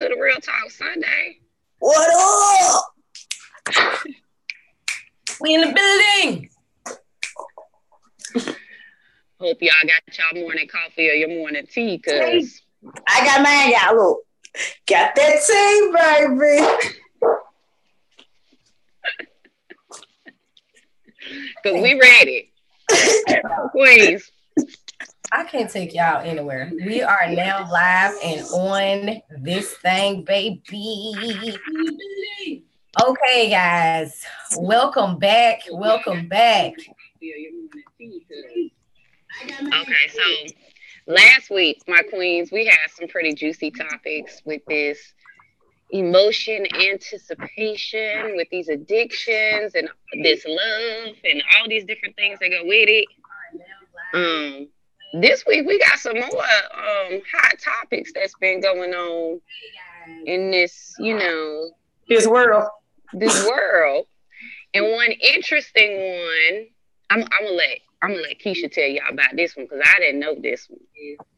to the Real Talk Sunday. What up? We in the building. Hope y'all got y'all morning coffee or your morning tea, cause I got mine, y'all. Look, got that tea, baby. cause we ready. Queens. I can't take y'all anywhere. We are now live and on this thing, baby. Okay, guys. Welcome back. Welcome back. Okay, so last week, my queens, we had some pretty juicy topics with this emotion, anticipation, with these addictions and this love and all these different things that go with it. Um, this week we got some more hot topics that's been going on in this, This world. this world. And one interesting one, I'm gonna let Keisha tell y'all about this one because I didn't know this one.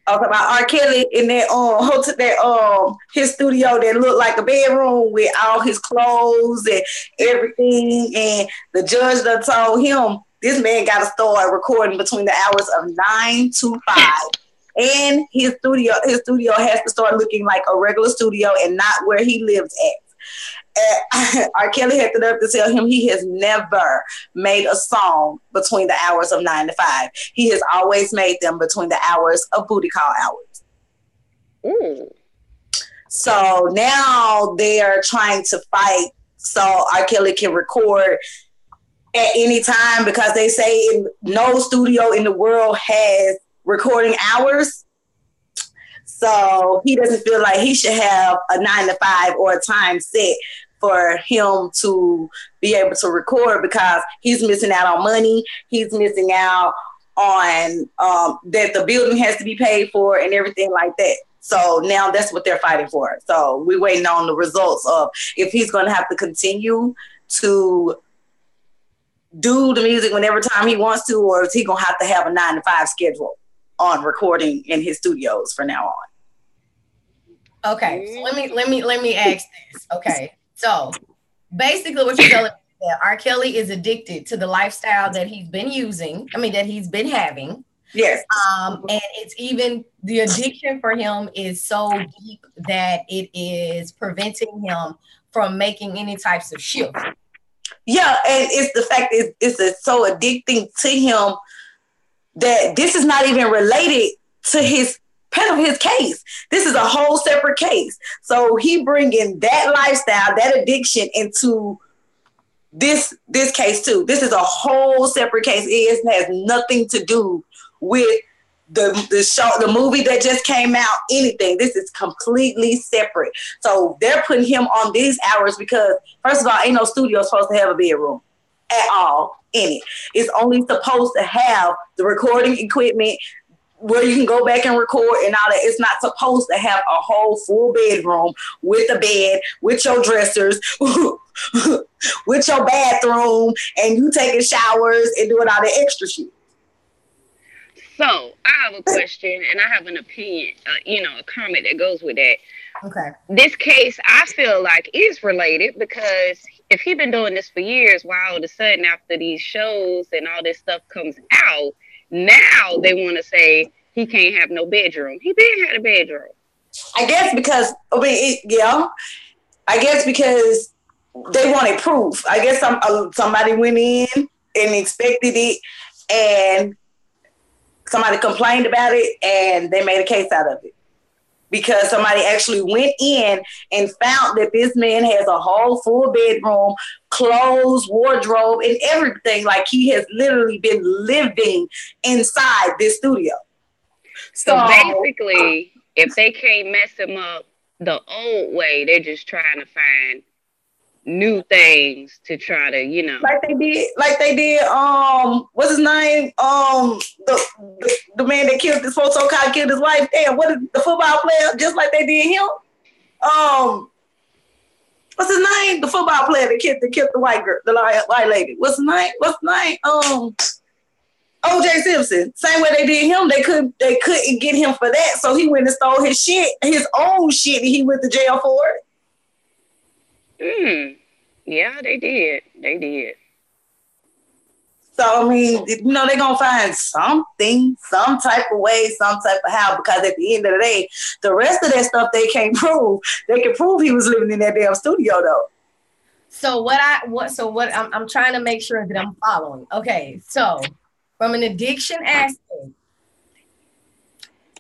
Okay, about RKelly in that hotel, that his studio that looked like a bedroom with all his clothes and everything, and the judge done told him this man got to start recording between the hours of 9 to 5. And his studio has to start looking like a regular studio and not where he lives at. RKelly had the nerve to tell him he has never made a song between the hours of 9 to 5. He has always made them between the hours of booty call hours. Ooh. So now they are trying to fight so RKelly can record at any time because they say no studio in the world has recording hours. So he doesn't feel like he should have a 9 to 5 or a time set for him to be able to record because he's missing out on money. He's missing out on that the building has to be paid for and everything like that. So now that's what they're fighting for. So we're waiting on the results of if he's going to have to continue to do the music whenever time he wants to, or is he going to have a 9 to 5 schedule on recording in his studios from now on. Okay, so let me ask this. Okay, so basically what you're telling me is that RKelly is addicted to the lifestyle that he's been using. I mean, that he's been having. Yes. And it's even the addiction for him is so deep that it is preventing him from making any types of shift. Yeah, and it's the fact it's so addicting to him that this is not even related to his case. This is a whole separate case. So he bringing that lifestyle, that addiction into this case too. This is a whole separate case. It has nothing to do with the show, the movie that just came out, anything. This is completely separate. So they're putting him on these hours because, first of all, ain't no studio supposed to have a bedroom at all in it. It's only supposed to have the recording equipment where you can go back and record and all that. It's not supposed to have a whole full bedroom with a bed, with your dressers, with your bathroom, and you taking showers and doing all the extra shit. So I have a question and I have an opinion, a comment that goes with that. Okay. This case, I feel like is related because if he's been doing this for years, why all of a sudden after these shows and all this stuff comes out, now they want to say he can't have no bedroom. He been had a bedroom. I guess because, I guess because they wanted proof. I guess somebody went in and expected it and somebody complained about it and they made a case out of it. Because somebody actually went in and found that this man has a whole full bedroom, clothes, wardrobe, and everything. Like he has literally been living inside this studio. So basically, if they can't mess him up the old way, they're just trying to find new things to try to, like they did what's his name, the man that killed this so-called killed his wife. Damn, what is the football player, just like they did him, what's his name, the football player that killed the white girl, the white lady, what's his name, O.J. Simpson, same way they did him, they couldn't get him for that, so he went and stole his shit, his own shit, and he went to jail for it. Yeah, they did. So I mean, they're gonna find something, some type of way, some type of how, because at the end of the day, the rest of that stuff they can't prove. They can prove he was living in that damn studio though. So I'm trying to make sure that I'm following. Okay, so from an addiction aspect,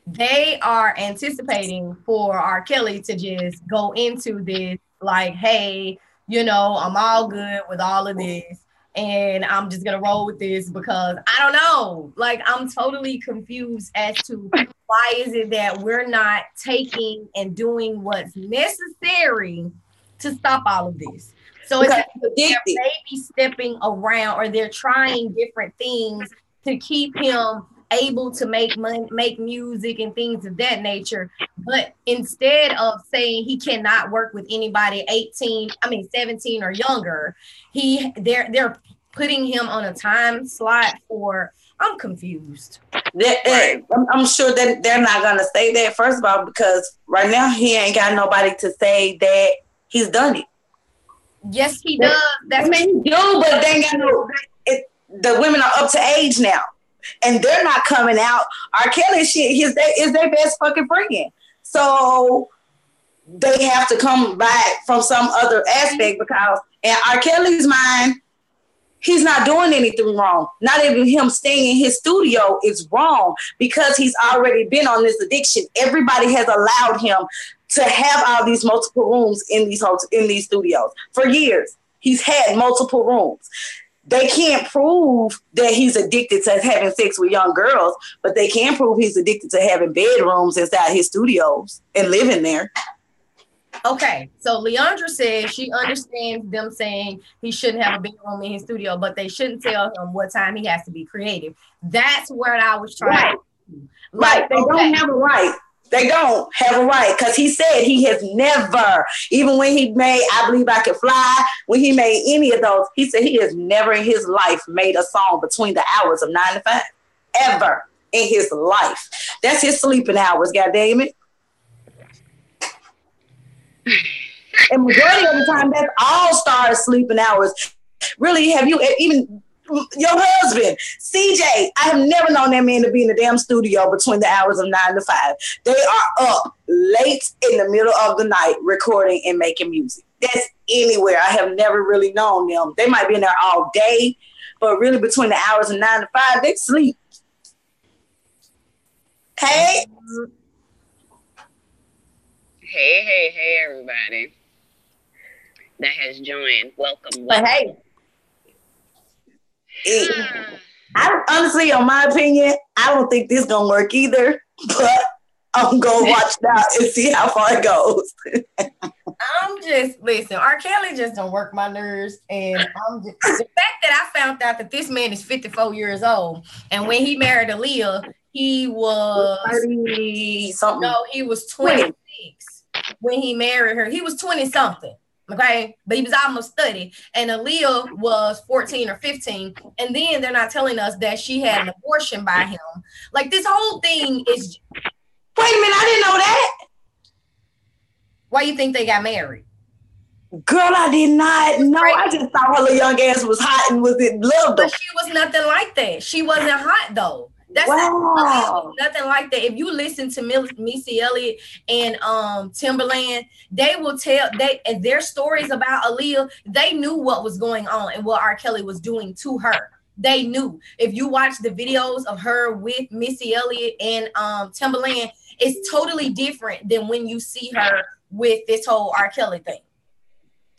they are anticipating for RKelly to just go into this like, hey, I'm all good with all of this, and I'm just gonna roll with this because I don't know. Like, I'm totally confused as to why is it that we're not taking and doing what's necessary to stop all of this. So it's they're maybe stepping around, or they're trying different things to keep him able to make money, make music and things of that nature. But instead of saying he cannot work with anybody 17 or younger, they're putting him on a time slot for, I'm confused. I'm sure that they're not gonna say that, first of all, because right now he ain't got nobody to say that he's done it. Yes, he does. That's he do, but they ain't got the women are up to age now, and they're not coming out. RKelly shit is their best fucking friend, so they have to come back from some other aspect, because in RKelly's mind, he's not doing anything wrong. Not even him staying in his studio is wrong, because he's already been on this addiction. Everybody has allowed him to have all these multiple rooms in these studios for years. He's had multiple rooms. They can't prove that he's addicted to having sex with young girls, but they can prove he's addicted to having bedrooms inside his studios and living there. Okay, so Leandra says she understands them saying he shouldn't have a bedroom in his studio, but they shouldn't tell him what time he has to be creative. That's what I was trying to do. Like, they don't have a right. They don't have a right, because he said he has never, even when he made I Believe I Can Fly, when he made any of those, he said he has never in his life made a song between the hours of 9 to 5. Ever in his life. That's his sleeping hours, goddammit. And majority of the time, that's all stars sleeping hours. Really, have you even your husband, CJ? I have never known that man to be in the damn studio between the hours of 9 to 5. They are up late in the middle of the night recording and making music. That's anywhere. I have never really known them. They might be in there all day, but really between the hours of 9 to 5, they sleep. Hey. Hey, everybody that has joined. Welcome. But hey, honestly, in my opinion, I don't think this gonna work either, but I'm gonna watch now and see how far it goes. Listen, RKelly just don't work my nerves, and the fact that I found out that this man is 54 years old, and when he married Aaliyah, he was 30 something. No, he was 26 when he married her. He was 20 something. Okay, but he was almost 30, and Aaliyah was 14 or 15, and then they're not telling us that she had an abortion by him. Like, this whole thing is. Wait a minute, I didn't know that. Why you think they got married? Girl, I did not know. I just thought her little young ass was hot and loved him. But she was nothing like that. She wasn't hot though. That's nothing like that. If you listen to Missy Elliott and Timberland, they will tell their stories about Aaliyah. They knew what was going on and what RKelly was doing to her. They knew. If you watch the videos of her with Missy Elliott and Timberland, it's totally different than when you see her with this whole RKelly thing.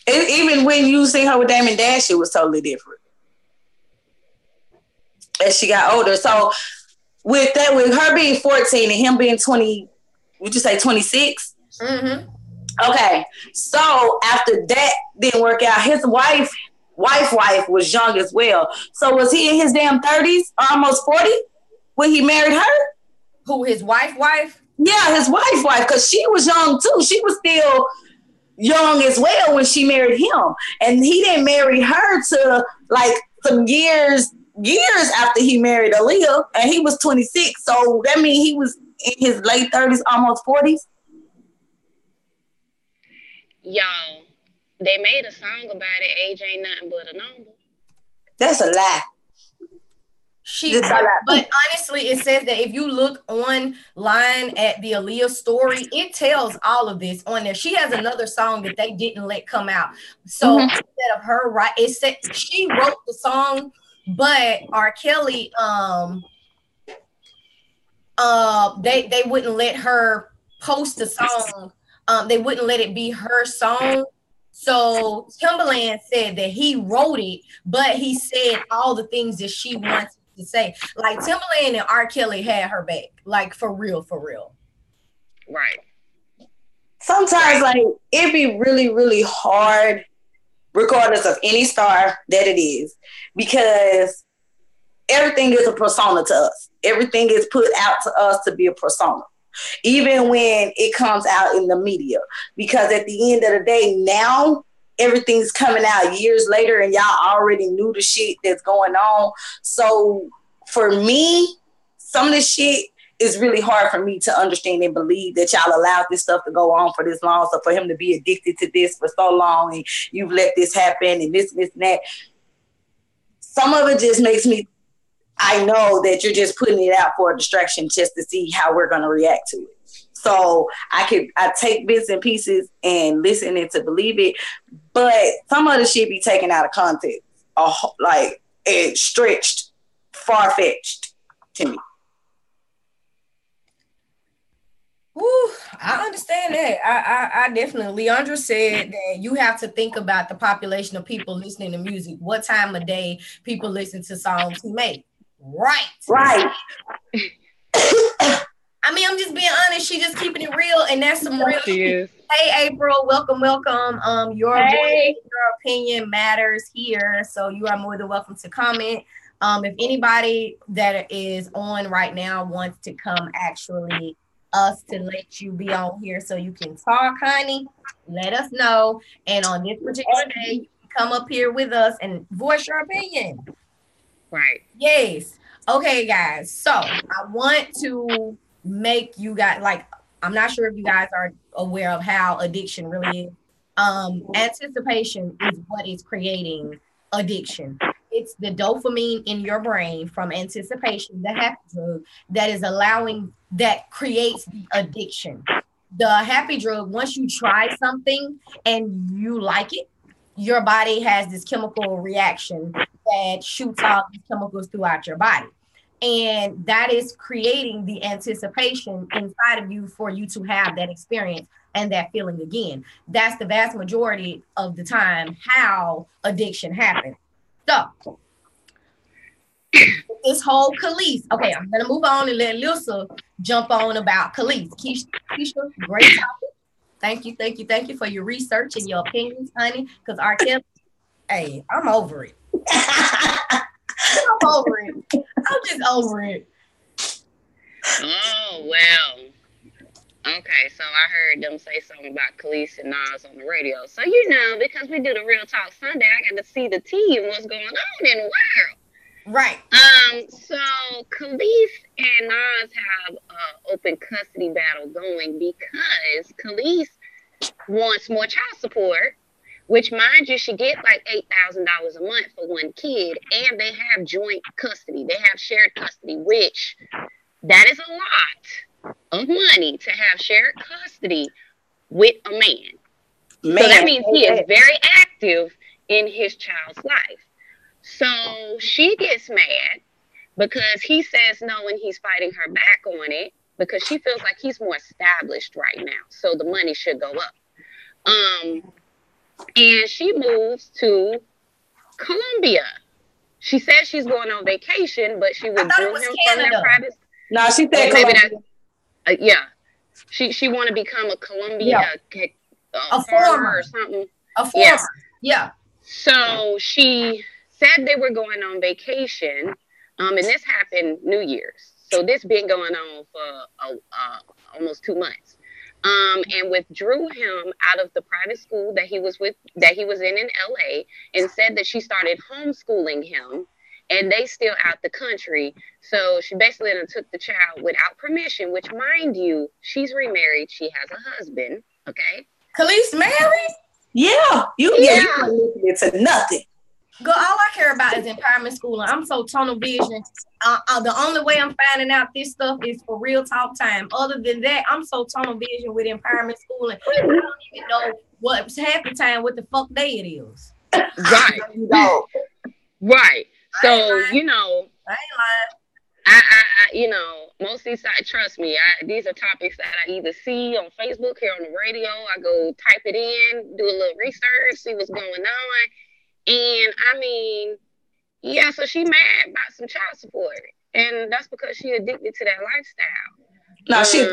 Even when you see her with Damon Dash, it was totally different as she got older. So with her being 14 and him being 20, would you say 26? Mm-hmm. Okay. So after that didn't work out, his wife was young as well. So was he in his damn 30s or almost 40 when he married her? Who, his wife? Yeah, his wife, because she was young too. She was still young as well when she married him. And he didn't marry her to like some years years after he married Aaliyah, and he was 26. So that means he was in his late 30s, almost 40s. Y'all, they made a song about it. Age ain't nothing but a number. That's a lie. But honestly, it says that if you look online at the Aaliyah story, it tells all of this on there. She has another song that they didn't let come out. So instead of her, right, it said she wrote the song, but RKelly, they wouldn't let her post the song. They wouldn't let it be her song. So Timbaland said that he wrote it, but he said all the things that she wants to say. Like Timbaland and RKelly had her back, like for real, for real. Right. Sometimes, like, it'd be really, really hard, regardless of any star that it is, because everything is a persona to us. Everything is put out to us to be a persona, even when it comes out in the media. Because at the end of the day, now everything's coming out years later and y'all already knew the shit that's going on. So for me, some of this shit is really hard for me to understand and believe that y'all allowed this stuff to go on for this long. So for him to be addicted to this for so long and you've let this happen and this and that, some of it just makes me, I know that you're just putting it out for a distraction just to see how we're going to react to it. So I take bits and pieces and listen and to believe it, but some of the shit be taken out of context, like it stretched, far-fetched to me. Woo, I understand that. I definitely. Leandra said that you have to think about the population of people listening to music. What time of day people listen to songs he made? Right. I mean, I'm just being honest. She just keeping it real, and that's some real shit. Hey, April, welcome. Your voice, your opinion matters here, so you are more than welcome to comment. If anybody that is on right now wants to come, actually, us to let you be on here so you can talk, honey, let us know. And on this particular day, you can come up here with us and voice your opinion. Right. Yes. Okay, guys. So I want to make you guys, like, I'm not sure if you guys are aware of how addiction really is. Anticipation is what is creating addiction. It's the dopamine in your brain from anticipation, the happy drug, that creates the addiction. The happy drug, once you try something and you like it, your body has this chemical reaction that shoots out these chemicals throughout your body. And that is creating the anticipation inside of you for you to have that experience and that feeling again. That's the vast majority of the time how addiction happens. So, this whole Kelis. Okay, I'm going to move on and let Lisa jump on about Kelis. Keisha, great topic. Thank you for your research and your opinions, honey. Because RKelly, hey, I'm over it. I'm over it. I'm just over it. Oh, well. Okay, so I heard them say something about Kelis and Nas on the radio. So, because we do the Real Talk Sunday, I got to see the tea and what's going on in the world. Right. So Kelis and Nas have an open custody battle going because Kelis wants more child support, which, mind you, she get like $8,000 a month for one kid, and they have joint custody. They have shared custody, which that is a lot of money to have shared custody with a man. So that means he is very active in his child's life. So she gets mad because he says no and he's fighting her back on it because she feels like he's more established right now. So the money should go up. And she moves to Colombia. She says she's going on vacation, but she withdrew him from their private. No, she said Colombia. She want to become a Colombia a farmer or something. A farmer. Yeah. So she said they were going on vacation, and this happened New Year's. So this been going on for almost 2 months. And withdrew him out of the private school that he was in LA, and said that she started homeschooling him and they still out the country. So she basically took the child without permission, which, mind you, she's remarried. She has a husband. Okay. Kelis married? Yeah. You weren't listening to nothing. Girl, all I care about is empowerment schooling. I'm so tunnel vision. The only way I'm finding out this stuff is for real talk time. Other than that, I'm so tunnel vision with empowerment schooling. I don't even know what's half the time what the fuck day it is. Right. Right. So, you know, I ain't lying. Most of these sites, trust me, these are topics that I either see on Facebook, hear on the radio. I go type it in, do a little research, see what's going on. And I mean, yeah, so she mad about some child support. And that's because she addicted to that lifestyle. No, she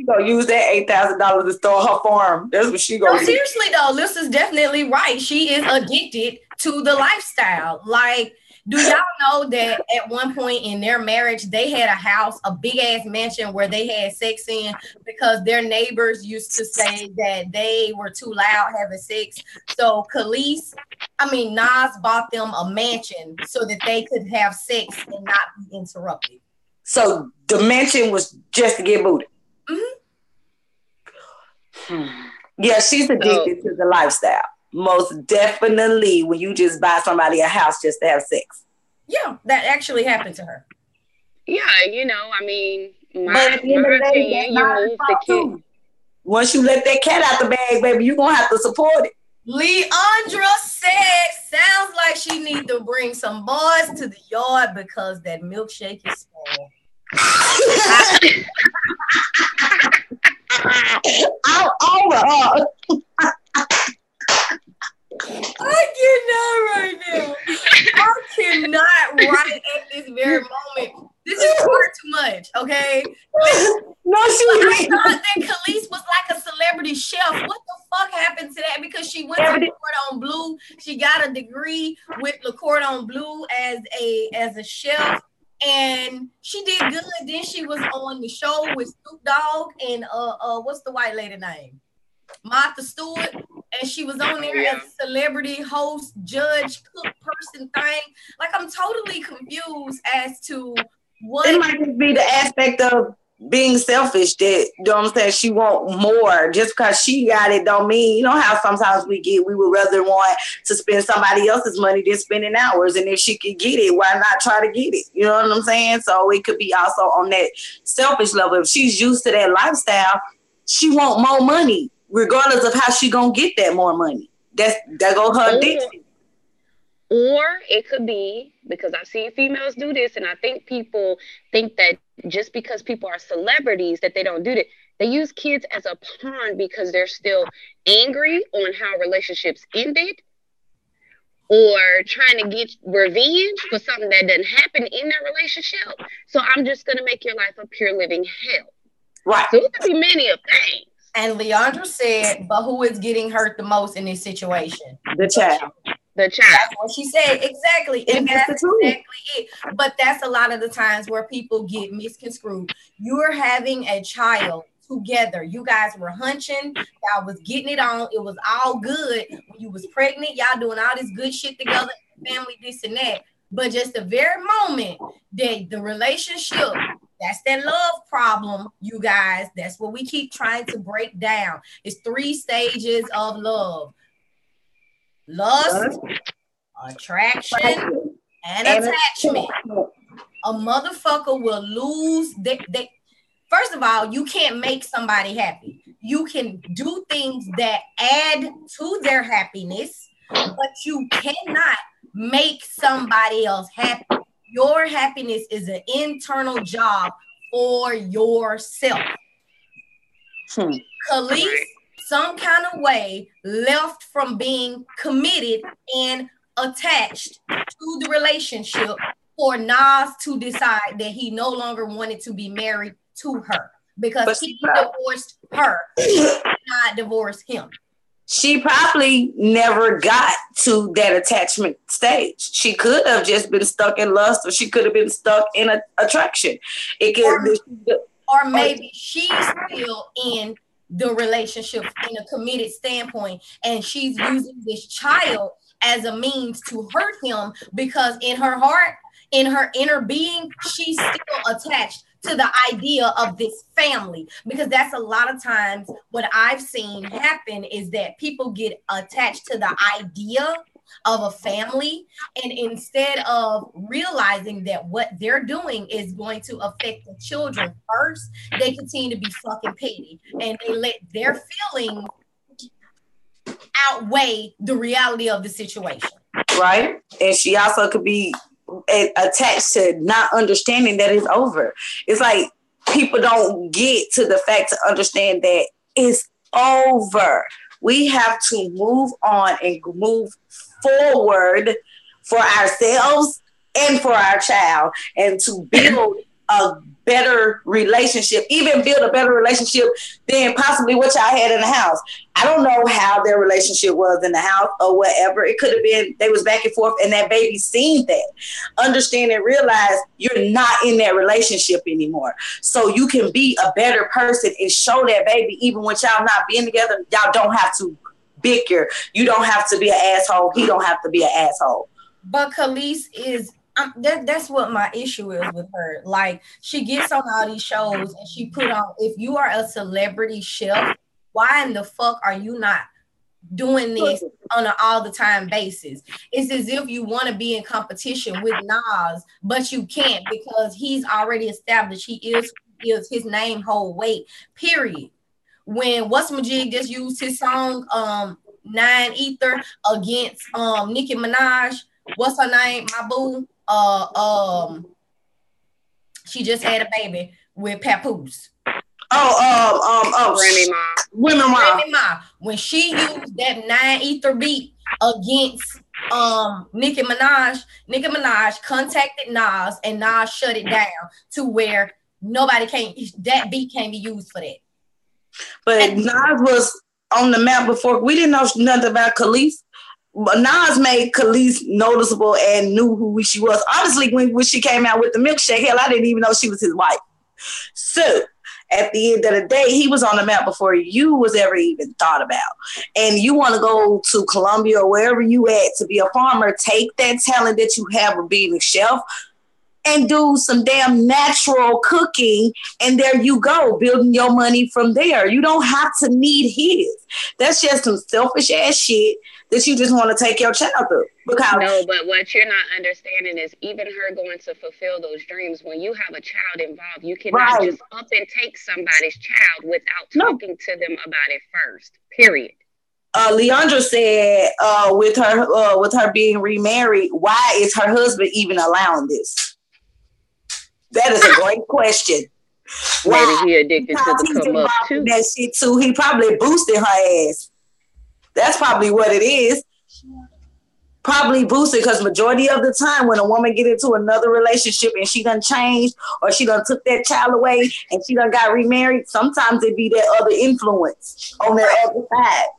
gonna use that $8,000 to start her farm. That's what she gonna do. Seriously though, Lissa's definitely right. She is addicted to the lifestyle. Like, do y'all know that at one point in their marriage, they had a house, a big ass mansion where they had sex in because their neighbors used to say that they were too loud having sex. So Nas bought them a mansion so that they could have sex and not be interrupted. So the mansion was just to get booted. Mm-hmm. Yeah, she's addicted to the lifestyle. Most definitely when you just buy somebody a house just to have sex. Yeah, that actually happened to her. Yeah, my opinion, you move the kid. Once you let that cat out the bag, baby, you're going to have to support it. Leandra said, sounds like she need to bring some boys to the yard because that milkshake is small. I'm over her. I cannot right now. I cannot right at this very moment. This is far too much, okay? No, I thought that Kelis was like a celebrity chef. What the fuck happened to that? Because she went to Le Cordon Bleu. She got a degree with Le Cordon Bleu as a chef. And she did good. Then she was on the show with Snoop Dogg and what's the white lady name? Martha Stewart. And she was on there as a celebrity host, judge, cook person thing. Like, I'm totally confused as to what. It might just be the aspect of being selfish that, you know what I'm saying, she want more. Just because she got it don't mean, you know how sometimes we would rather want to spend somebody else's money than spending ours. And if she could get it, why not try to get it? You know what I'm saying? So it could be also on that selfish level. If she's used to that lifestyle, she want more money, regardless of how she gonna get that more money. That go her addiction. Or it could be, because I've seen females do this, and I think people think that just because people are celebrities that they don't do that. They use kids as a pawn because they're still angry on how relationships ended, or trying to get revenge for something that didn't happen in their relationship. So I'm just gonna make your life a pure living hell. Right. So it could be many of things. And Leandra said, but who is getting hurt the most in this situation? The child. The child. That's what she said. Exactly. And that's exactly it. But that's a lot of the times where people get misconstrued. You're having a child together. You guys were hunching. Y'all was getting it on. It was all good. When you was pregnant, y'all doing all this good shit together. Family, this and that. But just the very moment that the relationship, that's that love problem, you guys. That's what we keep trying to break down. It's 3 stages of love. Lust, attraction, and attachment. A motherfucker will lose. First of all, you can't make somebody happy. You can do things that add to their happiness, but you cannot make somebody else happy. Your happiness is an internal job for yourself. Kelis, some kind of way, left from being committed and attached to the relationship for Nas to decide that he no longer wanted to be married to her because he divorced her, not divorced him. She probably never got to that attachment stage. She could have just been stuck in lust, or she could have been stuck in attraction. It could, or maybe she's still in the relationship in a committed standpoint, and she's using this child as a means to hurt him because in her heart, in her inner being, she's still attached to the idea of this family, because that's a lot of times what I've seen happen is that people get attached to the idea of a family, and instead of realizing that what they're doing is going to affect the children first, they continue to be fucking petty and they let their feelings outweigh the reality of the situation. Right. And she also could be attached to not understanding that it's over. It's like people don't get to the fact to understand that it's over. We have to move on and move forward for ourselves and for our child, and to build a better relationship, even build a better relationship than possibly what y'all had in the house. I don't know how their relationship was in the house or whatever. It could have been they was back and forth and that baby seen that. Understand and realize you're not in that relationship anymore. So you can be a better person and show that baby, even with y'all not being together, y'all don't have to bicker. You don't have to be an asshole. He don't have to be an asshole. But Kelis is that's what my issue is with her. Like, she gets on all these shows and she put on, if you are a celebrity chef, why in the fuck are you not doing this on an all the time basis? It's as if you want to be in competition with Nas, but you can't, because he's already established he is his name hold weight, period. When What's Majig just used his song 9 Ether against Nicki Minaj, what's her name, my boo, she just had a baby with Papoose. Remy Ma. When she used that 9 Ether beat against Nicki Minaj contacted Nas, and Nas shut it down to where that beat can't be used for that. But Nas was on the map before. We didn't know nothing about Kelis. Nas made Kelis noticeable and knew who she was. Honestly, when she came out with the milkshake, hell, I didn't even know she was his wife. So at the end of the day, he was on the map before you was ever even thought about. And you want to go to Colombia or wherever you at to be a farmer, take that talent that you have of being a chef and do some damn natural cooking, and there you go, building your money from there. You don't have to need his. That's just some selfish ass shit that you just want to take your child through. Because no, but what you're not understanding is even her going to fulfill those dreams, when you have a child involved, you cannot just up and take somebody's child without talking to them about it first, period. Leandra said with her being remarried, why is her husband even allowing this? That is a great question. Why? Maybe he addicted to the come up too. That shit too. He probably boosted her ass. That's probably what it is. Probably boosted, because majority of the time when a woman get into another relationship and she done changed, or she done took that child away and she done got remarried, sometimes it be that other influence on that other side.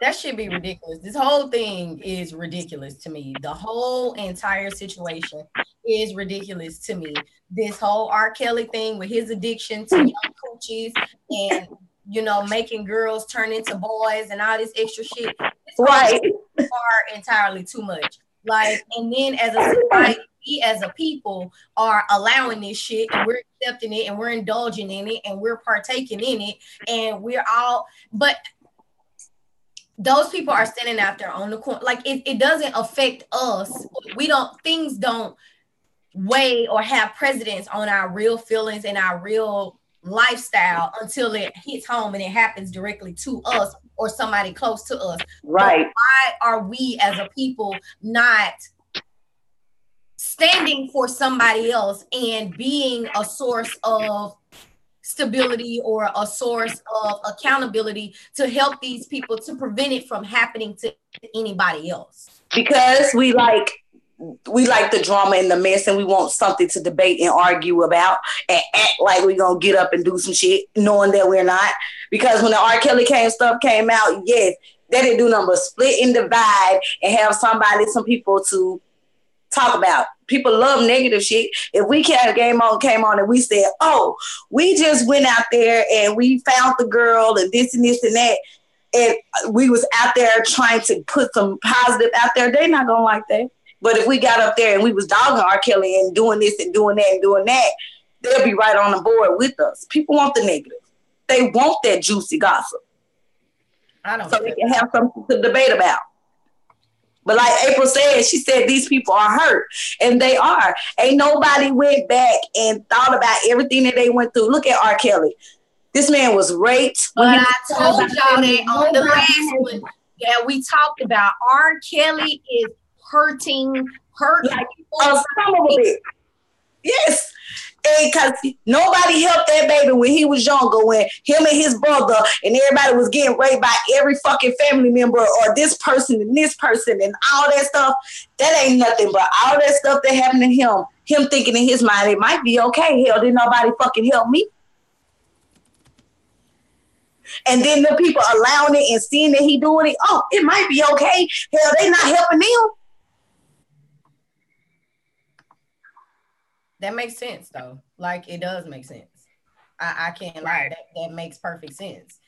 That should be ridiculous. This whole thing is ridiculous to me. The whole entire situation is ridiculous to me. This whole R. Kelly thing with his addiction to young coochies and, making girls turn into boys and all this extra shit. Right. Far entirely too much. Like, and then as a society, we as a people are allowing this shit, and we're accepting it, and we're indulging in it, and we're partaking in it, and we're all, but those people are standing out there on the corner. Like, it doesn't affect us. Things don't weigh or have precedence on our real feelings and our real lifestyle until it hits home and it happens directly to us or somebody close to us. Right. But why are we as a people not standing for somebody else and being a source of stability or a source of accountability to help these people, to prevent it from happening to anybody else? Because we like the drama and the mess, and we want something to debate and argue about and act like we're gonna get up and do some shit knowing that we're not. Because when the R. Kelly stuff came out, yes, they didn't do nothing but split and divide and have some people to talk about. People love negative shit. If we came on and we said, oh, we just went out there and we found the girl and this and this and that, and we was out there trying to put some positive out there, they're not gonna like that. But if we got up there and we was dogging R. Kelly and doing this and doing that and doing that, they'll be right on the board with us. People want the negative. They want that juicy gossip. I don't. So they can have something to debate about. But like April said, she said these people are hurt. And they are. Ain't nobody went back and thought about everything that they went through. Look at R. Kelly. This man was raped. But I told y'all that on the last one that we talked about. R. Kelly is hurting like, some of it. Yes. Because nobody helped that baby when he was younger, when him and his brother and everybody was getting raped by every fucking family member or this person and all that stuff. That ain't nothing but all that stuff that happened to him thinking in his mind, it might be okay. Hell, didn't nobody fucking help me? And then the people allowing it and seeing that he doing it, oh, it might be okay. Hell, they not helping them. That makes sense, though. Like, it does make sense. I can't lie. That makes perfect sense.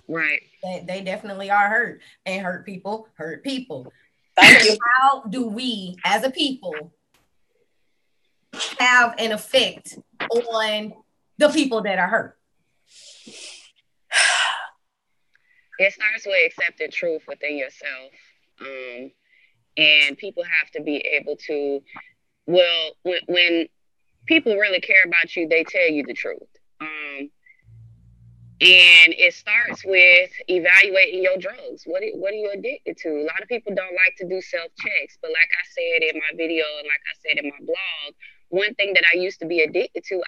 Right. They definitely are hurt. And hurt people hurt people. Thank you. How do we, as a people, have an effect on the people that are hurt? It starts with accepting truth within yourself. And people have to be able to, well, when people really care about you, they tell you the truth. And it starts with evaluating your drugs. What are you addicted to? A lot of people don't like to do self-checks, but like I said in my video and like I said in my blog, one thing that I used to be addicted to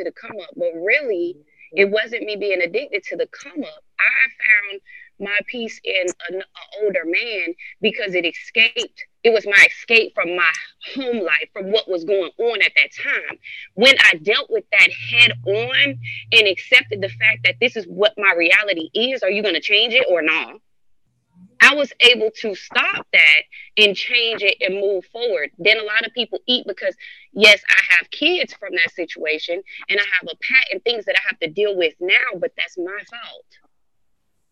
the come up, but really it wasn't me being addicted to the come up. I found my peace in an older man because it was my escape from my home life, from what was going on at that time. When I dealt with that head on and accepted the fact that this is what my reality is, are you going to change it or not? I was able to stop that and change it and move forward. Then a lot of people eat because, yes, I have kids from that situation and I have a pet and things that I have to deal with now, but that's my fault.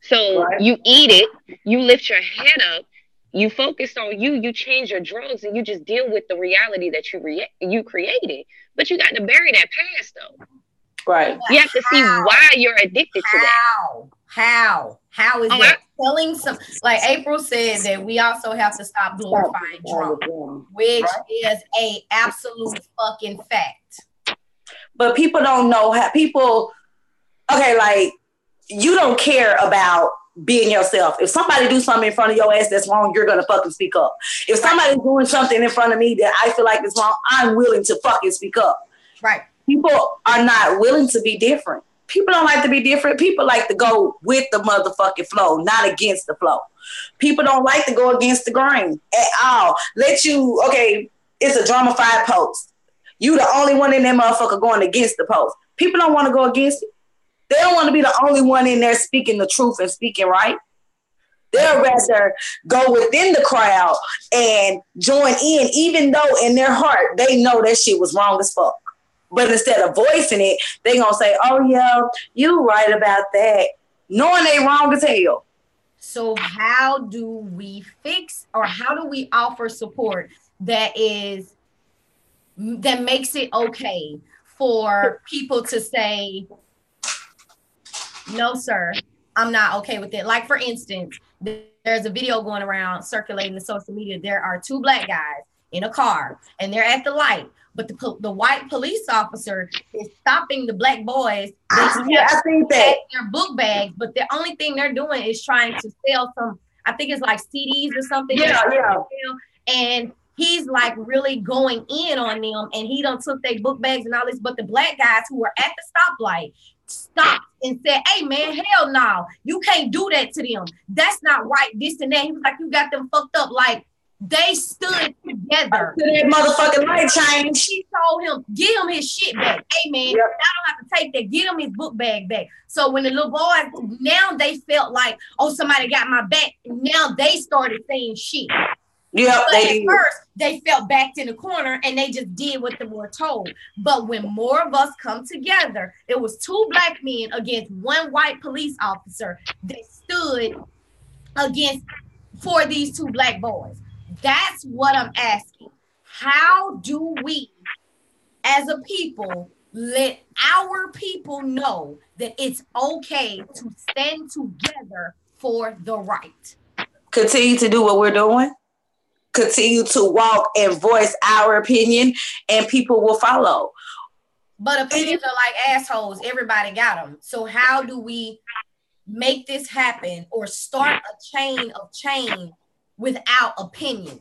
So you eat it, you lift your head up, you focus on you change your drugs, and you just deal with the reality that you created. But you got to bury that past, though. Right. You have to see why you're addicted to that. How is that telling some? Like April said, that we also have to stop glorifying drunk, which is a absolute fucking fact. But people don't know how people. Okay, like you don't care about being yourself. If somebody do something in front of your ass that's wrong, you're gonna fucking speak up. If somebody's doing something in front of me that I feel like is wrong, I'm willing to fucking speak up. Right. People are not willing to be different. People don't like to be different. People like to go with the motherfucking flow, not against the flow. People don't like to go against the grain at all. It's a drama-fied post. You the only one in that motherfucker going against the post. People don't want to go against it. They don't want to be the only one in there speaking the truth and speaking right. They'll rather go within the crowd and join in, even though in their heart they know that shit was wrong as fuck. But instead of voicing it, they gonna say, oh yeah, you right about that, knowing they wrong as hell. So how do we fix, or how do we offer support that makes it okay for people to say, no, sir, I'm not okay with it? Like, for instance, there's a video going around circulating in social media. There are two black guys in a car and they're at the light, but the white police officer is stopping the black boys. I think that their book bags, but the only thing they're doing is trying to sell some, I think it's like CDs or something. Yeah. And he's like really going in on them, and he done took their book bags and all this, but the black guys who were at the stoplight stopped and said, hey man, hell no, you can't do that to them. That's not right, this and that. He was like, you got them fucked up. Like, they stood together. That motherfucking light change. He told him, get him his shit back. Hey man, I don't have to take that. Get him his book bag back. So when the little boys, now they felt like, oh, somebody got my back. Now they started saying shit. Yeah, but at first they felt backed in the corner and they just did what they were told. But when more of us come together, it was two black men against one white police officer that stood against for these two black boys? That's what I'm asking. How do we, as a people, let our people know that it's okay to stand together for the right? Continue to do what we're doing. Continue to walk and voice our opinion, and people will follow. But opinions are like assholes. Everybody got them. So how do we make this happen or start a chain of change without opinions?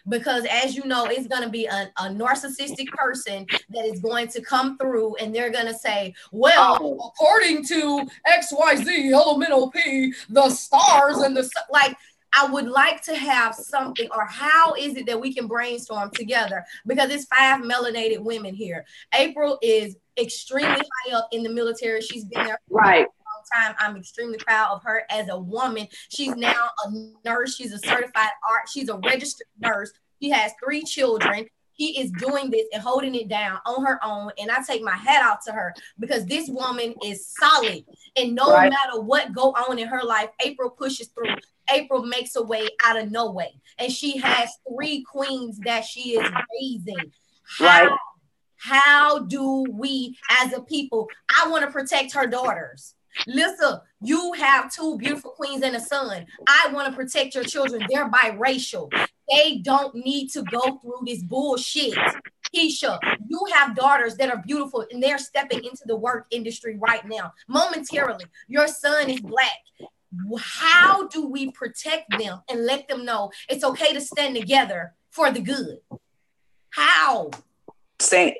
Because as you know, it's going to be a narcissistic person that is going to come through and they're going to say, well, according to XYZ elemental P, the stars and the, like, I would like to have something, or how is it that we can brainstorm together? Because it's 5 melanated women here. April is extremely high up in the military. She's been there for a long time. I'm extremely proud of her as a woman. She's now a nurse. She's a certified art. She's a registered nurse. She has 3 children. She is doing this and holding it down on her own. And I take my hat off to her because this woman is solid. And no matter what go on in her life, April pushes through. April makes a way out of no way. And she has 3 queens that she is raising. How do we as a people, I want to protect her daughters. Listen, you have 2 beautiful queens and a son. I want to protect your children. They're biracial. They don't need to go through this bullshit. Keisha, you have daughters that are beautiful and they're stepping into the work industry right now. Momentarily, your son is black. How do we protect them and let them know it's okay to stand together for the good? How? Saying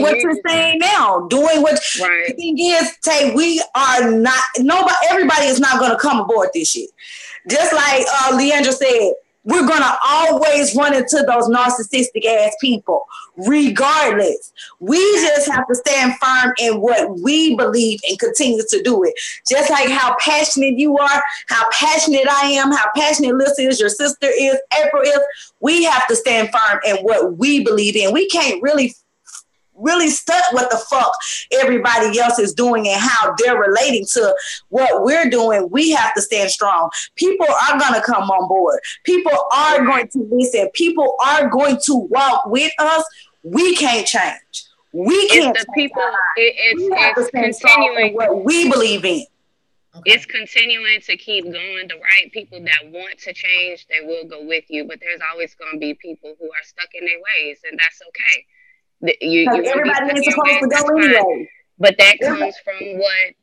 what you're saying now, doing what the thing is, Tay, we are not, everybody is not going to come aboard this shit. Just like Leandra said, we're going to always run into those narcissistic ass people, regardless. We just have to stand firm in what we believe and continue to do it. Just like how passionate you are, how passionate I am, how passionate Lisa is, your sister is, April is. We have to stand firm in what we believe in. We can't really stuck what the fuck everybody else is doing and how they're relating to what we're doing. We have to stand strong. People are going to come on board. People are going to listen. People are going to walk with us. We can't change. We can't. It's the people. It's continuing what we believe in. It's continuing to keep going. The right people that want to change, they will go with you. But there's always going to be people who are stuck in their ways, and that's okay. Everybody is supposed to go anyway. But that comes from what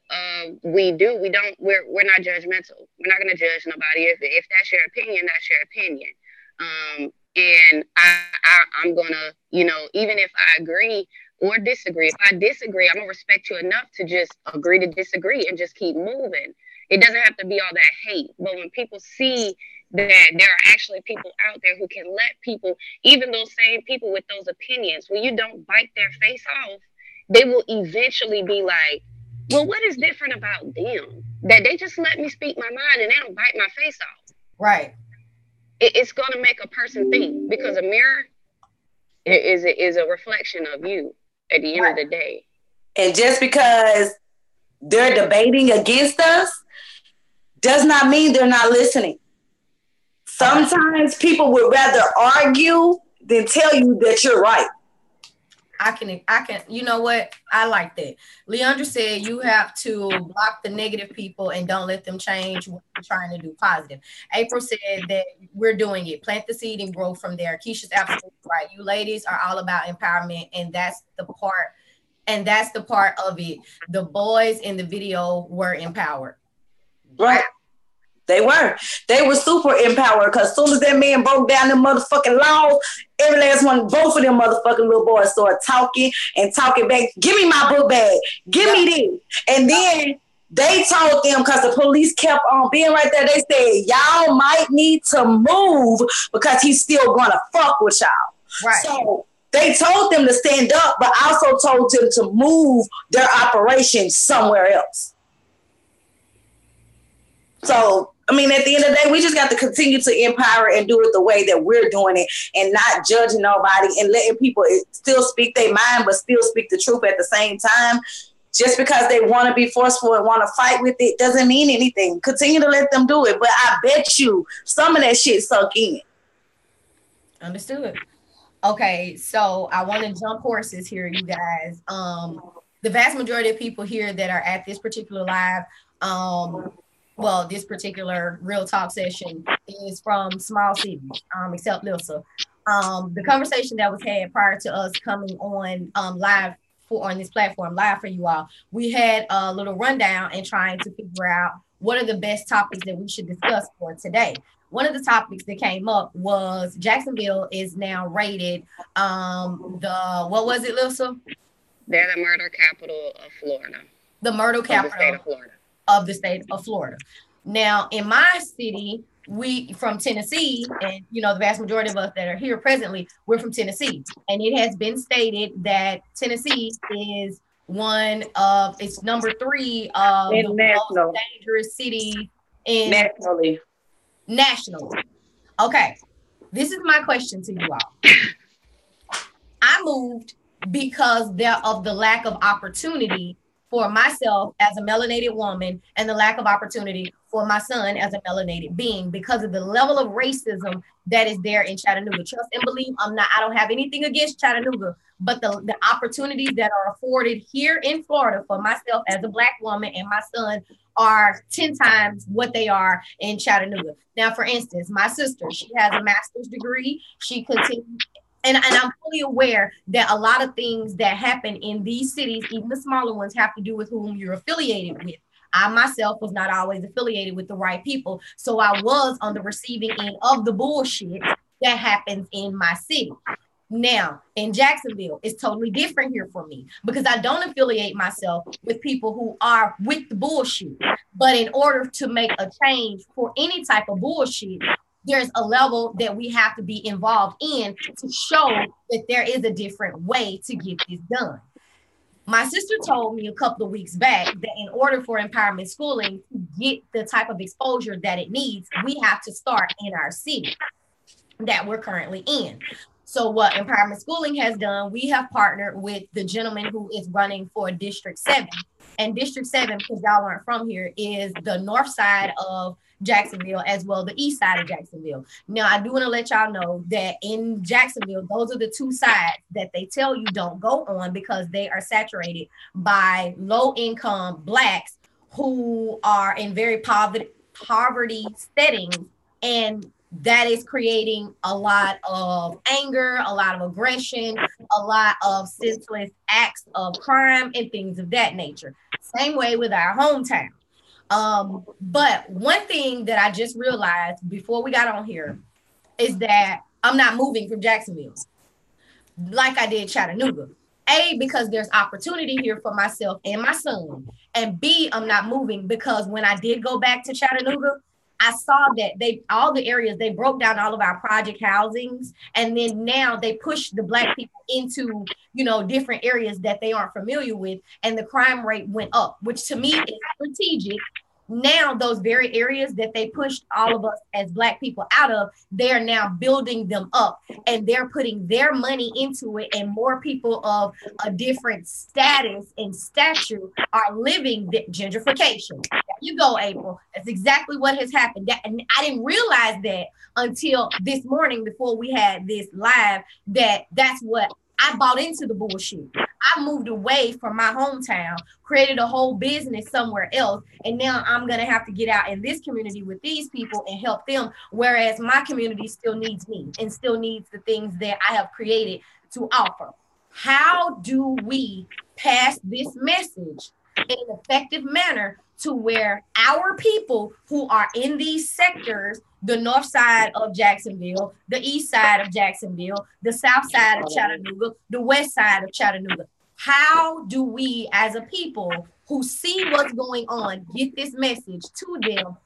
we do. We're not judgmental. We're not going to judge nobody. If that's your opinion, that's your opinion. And I'm going to, even if I agree or disagree, if I disagree, I'm going to respect you enough to just agree to disagree and just keep moving. It doesn't have to be all that hate. But when people see that there are actually people out there who can let people, even those same people with those opinions, when you don't bite their face off, they will eventually be like, well, what is different about them? That they just let me speak my mind and they don't bite my face off. Right. It's going to make a person think, because a mirror is a reflection of you at the end of the day. And just because they're debating against us does not mean they're not listening. Sometimes people would rather argue than tell you that you're right. I can, you know what? I like that. Leandra said you have to block the negative people and don't let them change what you're trying to do positive. April said that we're doing it. Plant the seed and grow from there. Keisha's absolutely right. You ladies are all about empowerment, and that's the part of it. The boys in the video were empowered. Right. They were super empowered, because as soon as that man broke down them motherfucking laws, every last one, both of them motherfucking little boys started talking back. Give me my book bag. Give me this. And then they told them, because the police kept on being right there, they said, y'all might need to move because he's still going to fuck with y'all. Right. So they told them to stand up, but also told them to move their operation somewhere else. So, I mean, at the end of the day, we just got to continue to empower and do it the way that we're doing it, and not judging nobody and letting people still speak their mind, but still speak the truth at the same time. Just because they want to be forceful and want to fight with it doesn't mean anything. Continue to let them do it. But I bet you some of that shit sunk in. Understood. Okay, so I want to jump horses here, you guys. The vast majority of people here that are at this particular live, well, this particular real talk session is from small cities, except Lilsa. The conversation that was had prior to us coming on live on this platform, live for you all, we had a little rundown and trying to figure out what are the best topics that we should discuss for today. One of the topics that came up was Jacksonville is now rated what was it, Lilsa? They're the murder capital of Florida. The murder capital of the state of Florida. Now, in my city, we from Tennessee, and the vast majority of us that are here presently, we're from Tennessee. And it has been stated that Tennessee is it's number 3 of the most dangerous city nationally. Okay. This is my question to you all. I moved because of the lack of opportunity for myself as a melanated woman and the lack of opportunity for my son as a melanated being because of the level of racism that is there in Chattanooga. Trust and believe I don't have anything against Chattanooga, but the opportunities that are afforded here in Florida for myself as a Black woman and my son are 10 times what they are in Chattanooga. Now, for instance, my sister, she has a master's degree. She continues. And I'm fully aware that a lot of things that happen in these cities, even the smaller ones, have to do with whom you're affiliated with. I myself was not always affiliated with the right people. So I was on the receiving end of the bullshit that happens in my city. Now, in Jacksonville, it's totally different here for me because I don't affiliate myself with people who are with the bullshit. But in order to make a change for any type of bullshit, there's a level that we have to be involved in to show that there is a different way to get this done. My sister told me a couple of weeks back that in order for empowerment schooling to get the type of exposure that it needs, we have to start in our city that we're currently in. So what empowerment schooling has done, we have partnered with the gentleman who is running for District 7. And District 7, because y'all aren't from here, is the north side of Jacksonville as well the east side of Jacksonville. Now, I do want to let y'all know that in Jacksonville, those are the two sides that they tell you don't go on because they are saturated by low-income Blacks who are in very poverty settings, and that is creating a lot of anger, a lot of aggression, a lot of senseless acts of crime and things of that nature. Same way with our hometown. But one thing that I just realized before we got on here is that I'm not moving from Jacksonville like I did Chattanooga. A, because there's opportunity here for myself and my son. And B, I'm not moving because when I did go back to Chattanooga, I saw that all the areas, they broke down all of our project housings. And then now they push the Black people into, different areas that they aren't familiar with. And the crime rate went up, which to me is strategic. Now those very areas that they pushed all of us as Black people out of, they are now building them up and they're putting their money into it, and more people of a different status and stature are living the gentrification. There you go, April. That's exactly what has happened. And I didn't realize that until this morning before we had this live, that's what I bought into the bullshit. I moved away from my hometown, created a whole business somewhere else, and now I'm going to have to get out in this community with these people and help them, whereas my community still needs me and still needs the things that I have created to offer. How do we pass this message in an effective manner to where our people who are in these sectors, the north side of Jacksonville, the east side of Jacksonville, the south side of Chattanooga, the west side of Chattanooga, how do we as a people who see what's going on get this message to them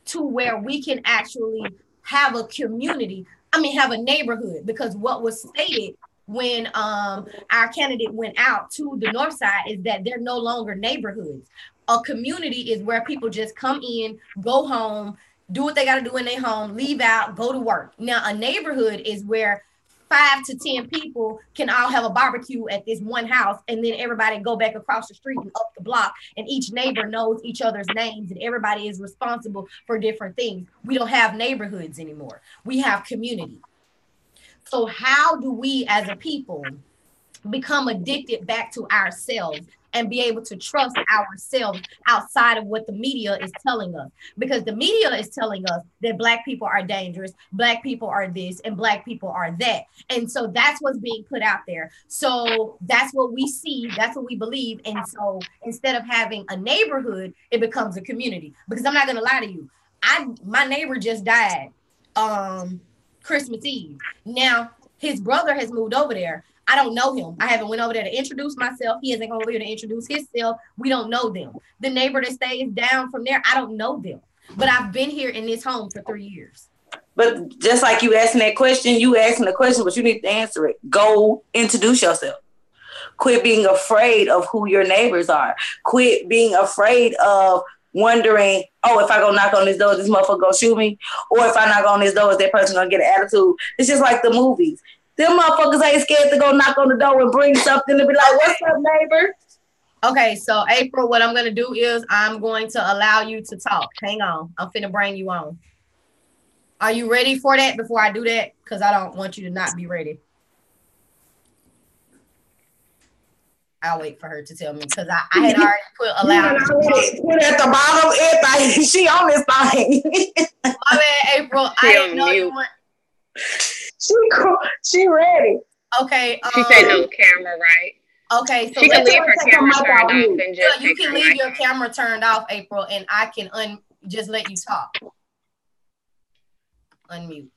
to where we can actually have a community, have a neighborhood? Because what was stated when our candidate went out to the north side is that they're no longer neighborhoods. A community is where people just come in, go home, do what they got to do in their home, leave out, go to work. Now, a neighborhood is where 5 to 10 people can all have a barbecue at this one house, and then everybody go back across the street and up the block, and each neighbor knows each other's names, and everybody is responsible for different things. We don't have neighborhoods anymore. We have community. So how do we as a people become addicted back to ourselves and be able to trust ourselves outside of what the media is telling us? Because the media is telling us that Black people are dangerous, Black people are this, and Black people are that. And so that's what's being put out there. So that's what we see, that's what we believe. And so instead of having a neighborhood, it becomes a community. Because I'm not gonna lie to you, my neighbor just died Christmas Eve. Now his brother has moved over there. I don't know him. I haven't went over there to introduce myself. He hasn't gone over here to introduce himself. We don't know them. The neighbor that stays down from there, I don't know them. But I've been here in this home for 3 years. But just like you asking that question, you asking the question, but you need to answer it. Go introduce yourself. Quit being afraid of who your neighbors are. Quit being afraid of wondering, oh, if I go knock on this door, this motherfucker gonna shoot me? Or if I knock on this door, is that person gonna get an attitude? It's just like the movies. Them motherfuckers ain't scared to go knock on the door and bring something to be like, what's up, neighbor? Okay, so April, what I'm going to do is I'm going to allow you to talk. Hang on. I'm finna bring you on. Are you ready for that before I do that? Because I don't want you to not be ready. I'll wait for her to tell me because I had already put allow. Put at the bottom, everything. She on this thing. My bad, April. I didn't know you want. She ready. Okay. She said no camera, right? Okay, so she can leave her camera turned off and just you can leave your camera turned off, April, and I can just let you talk. Unmute.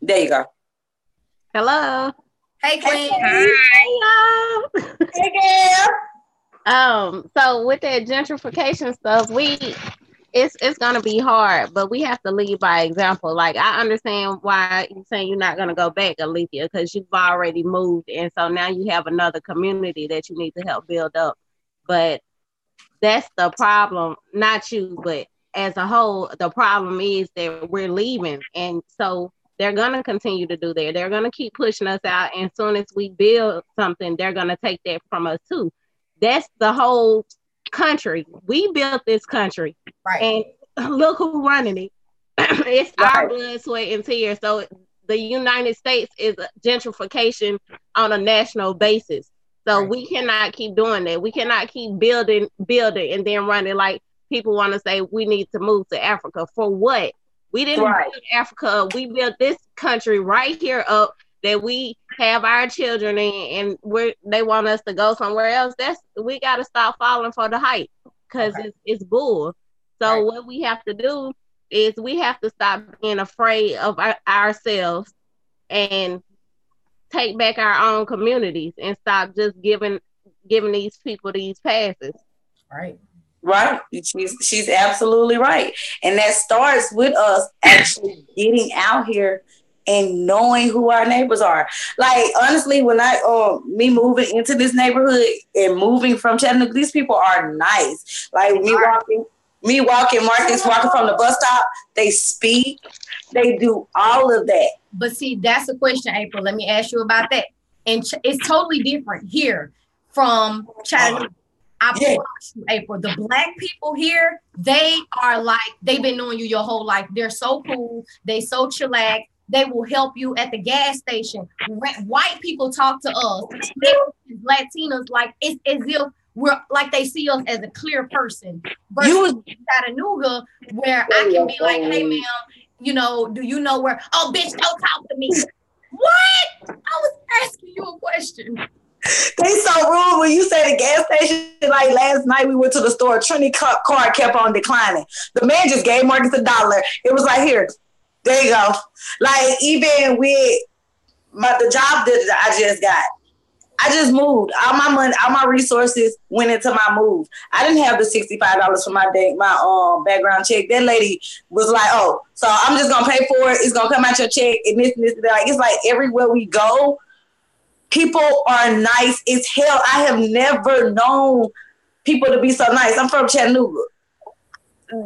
There you go. Hello. Hey, Queen. Hi. Hey, y'all. Hey, girl. So with that gentrification stuff, it's gonna be hard, but we have to lead by example. Like, I understand why you're saying you're not gonna go back, Alethea, because you've already moved, and so now you have another community that you need to help build up. But that's the problem, not you, but as a whole, the problem is that we're leaving, and so they're gonna continue to do that. They're gonna keep pushing us out, and as soon as we build something, they're gonna take that from us too. That's the whole country. We built this country, right? And look who's running it. It's our blood, sweat, and tears. So the United States is gentrification on a national basis. So we cannot keep doing that. We cannot keep building, and then running like people want to say we need to move to Africa. For what? We didn't build Africa up. We built this country right here up that we have our children in, and they want us to go somewhere else. We got to stop falling for the hype because it's bull. So what we have to do is we have to stop being afraid of ourselves and take back our own communities and stop just giving these people these passes. Right. She's absolutely right. And that starts with us actually getting out here and knowing who our neighbors are. Like, honestly, when me moving into this neighborhood and moving from Chattanooga, these people are nice. Like, me walking, Marcus walking from the bus stop, they speak, they do all of that. But see, that's the question, April. Let me ask you about that. And it's totally different here from Chattanooga. I promise you, April, the Black people here, they are like, they've been knowing you your whole life. They're so cool. They so chillax. They will help you at the gas station. White people talk to us, Latinos, like it's as if we're like they see us as a clear person. Versus Chattanooga, where I can be like, hey, ma'am, do you know where? Oh, bitch, don't talk to me. What? I was asking you a question. They so rude when you say the gas station. Like last night we went to the store, Trini card kept on declining. The man just gave Marcus $1. It was like, here, there you go. Like, even with the job that I just got, I just moved. All my money, all my resources went into my move. I didn't have the $65 for my background check. That lady was like, oh, so I'm just gonna pay for it. It's gonna come out your check and this and this. Like, it's like everywhere we go, people are nice as hell. I have never known people to be so nice. I'm from Chattanooga.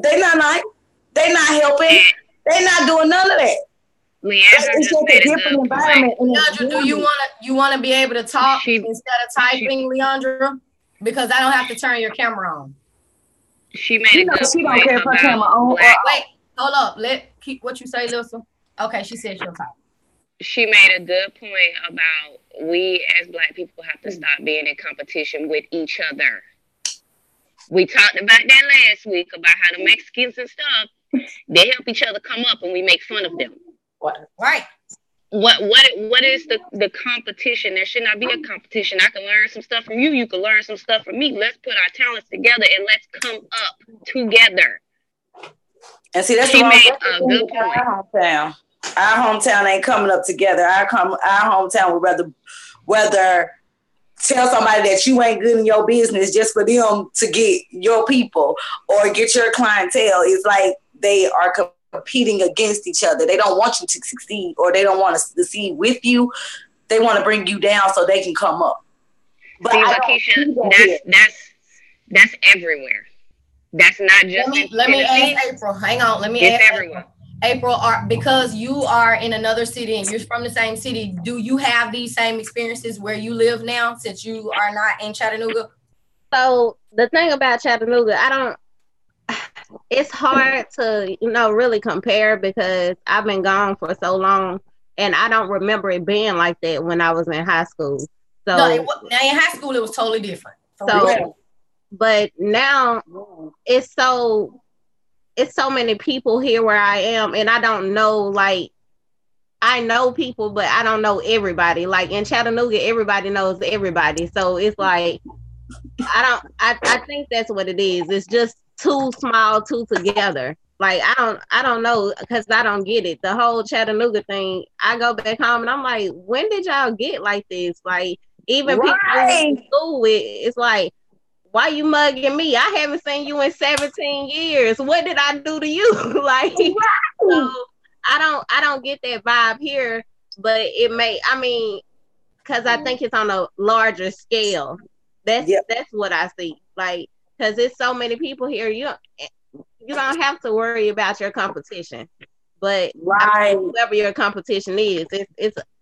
They not nice. They not helping. They not doing none of that. Leandra It's just just a made a different good environment. point. Leandra, do you wanna be able to talk instead of typing, Leandra? Because I don't have to turn your camera on. She made a good She don't point care if her camera about on. black. Wait, hold up. Let keep what you say, Lisa. Okay, she said she'll talk. She made a good point about we as black people have to stop being in competition with each other. We talked about that last week about how the Mexicans and stuff, they help each other come up and we make fun of them. Right. What is the competition? There should not be a competition. I can learn some stuff from you. You can learn some stuff from me. Let's put our talents together and let's come up together. And see, that's she the made a good point. Our hometown ain't coming up together. Our hometown would rather tell somebody that you ain't good in your business just for them to get your people or get your clientele. It's like they are competing against each other. They don't want you to succeed, or they don't want to succeed with you. They want to bring you down so they can come up. But see, Lakeisha, that's everywhere. That's not just let me ask April. Hang on. Let me ask everywhere. April, because you are in another city and you're from the same city, do you have these same experiences where you live now since you are not in Chattanooga? So the thing about Chattanooga, it's hard to, really compare because I've been gone for so long and I don't remember it being like that when I was in high school. So now in high school, it was totally different. But now it's so many people here where I am, and I don't know, like, I know people, but I don't know everybody. Like in Chattanooga, everybody knows everybody. So it's like, I think that's what it is. It's just too small, too together. Like, I don't know, because I don't get it. The whole Chattanooga thing, I go back home and I'm like, when did y'all get like this? Like, even people in school with, it's like, why you mugging me? I haven't seen you in 17 years. What did I do to you? Like, so I don't get that vibe here, but it may, because I think it's on a larger scale. That's what I see. Like, because it's so many people here, you don't have to worry about your competition. But whoever your competition is,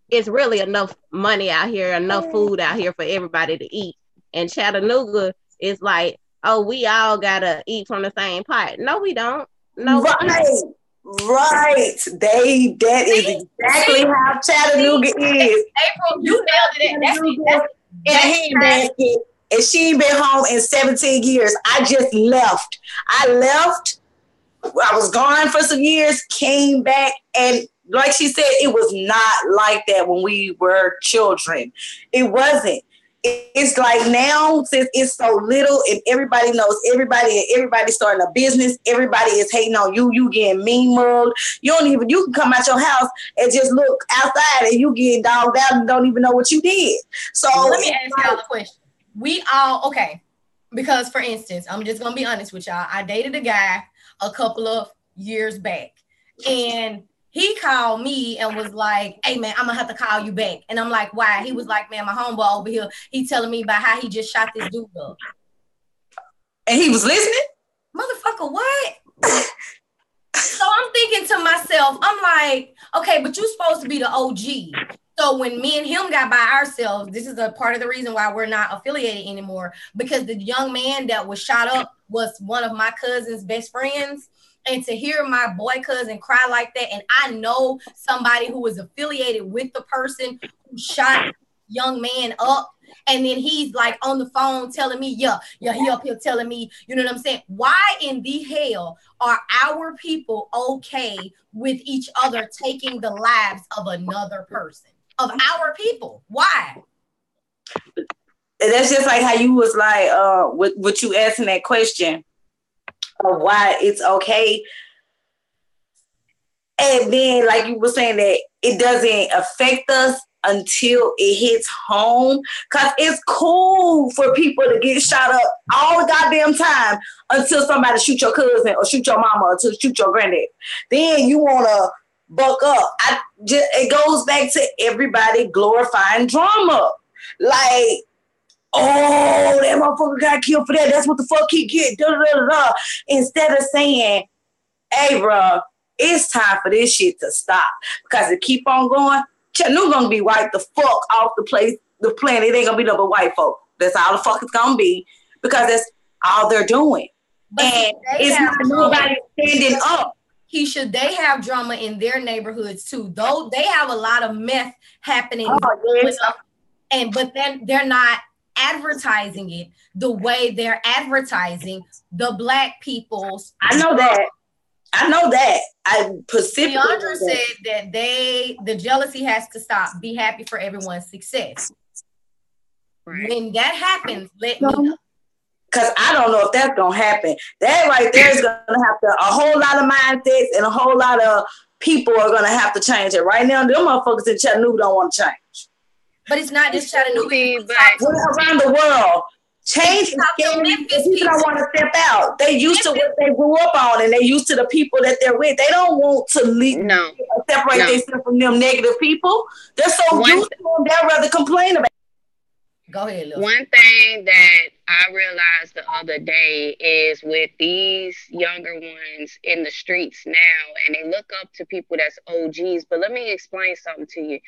it's really enough money out here, enough food out here for everybody to eat. And Chattanooga, it's like, oh, we all gotta eat from the same pot. No, we don't. No, right. That is exactly how Chattanooga is. April, you nailed it. That's in a handbasket, and she ain't been home in 17 years. I just left. I was gone for some years, came back, and like she said, it was not like that when we were children. It wasn't. It's like now, since it's so little and everybody knows everybody and everybody's starting a business, everybody is hating on you. You getting mean mugged. You can come out your house and just look outside and you get dogged out and don't even know what you did. So let me ask y'all a question. We all, okay, because for instance, I'm just going to be honest with y'all. I dated a guy a couple of years back and he called me and was like, hey, man, I'm going to have to call you back. And I'm like, why? He was like, man, my homeboy over here, he telling me about how he just shot this dude up. And he was listening? Motherfucker, what? So I'm thinking to myself, I'm like, okay, but you're supposed to be the OG. So when me and him got by ourselves, this is a part of the reason why we're not affiliated anymore, because the young man that was shot up was one of my cousin's best friends. And to hear my boy cousin cry like that, and I know somebody who was affiliated with the person who shot young man up, and then he's like on the phone telling me, he up here telling me, you know what I'm saying? Why in the hell are our people okay with each other taking the lives of another person, of our people? Why? And that's just like how you was like, with you asking that question of why it's okay. And then like you were saying that it doesn't affect us until it hits home, because it's cool for people to get shot up all the goddamn time until somebody shoot your cousin or shoot your mama or to shoot your granddad. Then you want to buck up. It goes back to everybody glorifying drama. Like, oh, that motherfucker got killed for that. That's what the fuck he get. Da, da, da, da. Instead of saying, hey, bro, It's time for this shit to stop. Because it keep on going, Chattanooga gonna be wiped the fuck off the planet. It ain't gonna be no but white folk. That's all the fuck it's gonna be. Because that's all they're doing. But and it's not nobody standing up. Keisha, they have drama in their neighborhoods too. Though they have a lot of meth happening. But then they're not advertising it the way they're advertising the Black people's. I know that. Leandra said that the jealousy has to stop. Be happy for everyone's success. Right. When that happens, let me know. Because I don't know if that's gonna happen. That right there is gonna have to, a whole lot of mindsets and a whole lot of people are gonna have to change it. Right now, them motherfuckers in Chattanooga don't want to change. But it's not just Chattanooga, but around the world. Change is scary. People don't want to step out. They used to what they grew up on, and they used to the people that they're with. They don't want to separate themselves from them negative people. They're so used to them, they'd rather complain about it. Go ahead, Lil. One thing that I realized the other day is with these younger ones in the streets now, and they look up to people that's OGs. But let me explain something to you.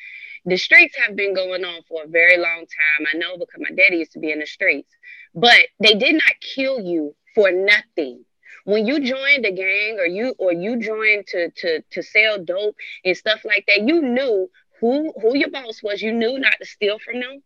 The streets have been going on for a very long time. I know because my daddy used to be in the streets. But they did not kill you for nothing. When you joined a gang or you joined to sell dope and stuff like that, you knew who your boss was. You knew not to steal from them.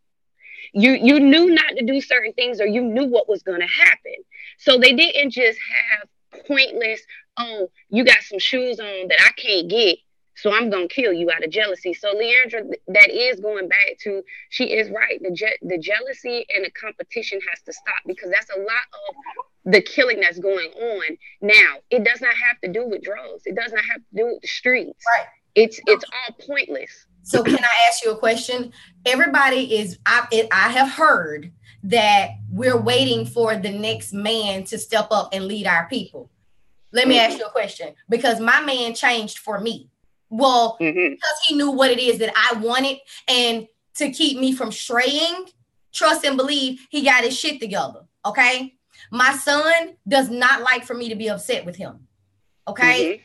You knew not to do certain things, or you knew what was going to happen. So they didn't just have pointless, oh, you got some shoes on that I can't get, so I'm going to kill you out of jealousy. So Leandra, that is going back to, she is right. The jealousy and the competition has to stop, because that's a lot of the killing that's going on now. It does not have to do with drugs. It does not have to do with the streets. Right. It's all pointless. So can I ask you a question? Everybody is, I have heard that we're waiting for the next man to step up and lead our people. Let me ask you a question, because my man changed for me. Well, because he knew what it is that I wanted, and to keep me from straying, trust and believe, he got his shit together. Okay. My son does not like for me to be upset with him. Okay.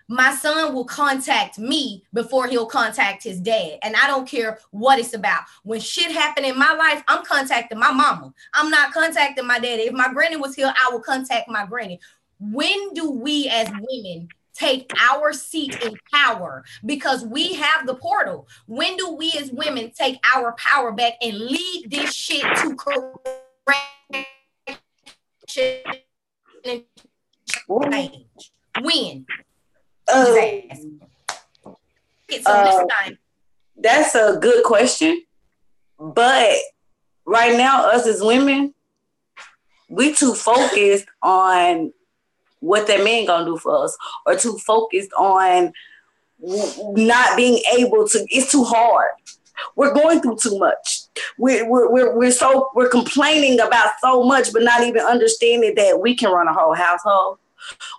My son will contact me before he'll contact his dad. And I don't care what it's about. When shit happened in my life, I'm contacting my mama. I'm not contacting my daddy. If my granny was here, I would contact my granny. When do we as women take our seat in power? Because we have the portal. When do we as women take our power back and lead this shit to correct change? When? That's a good question, but right now, us as women, we too focused on what that man gonna do for us, or too focused on not being able to. It's too hard. We're going through too much. We're complaining about so much, but not even understanding that we can run a whole household.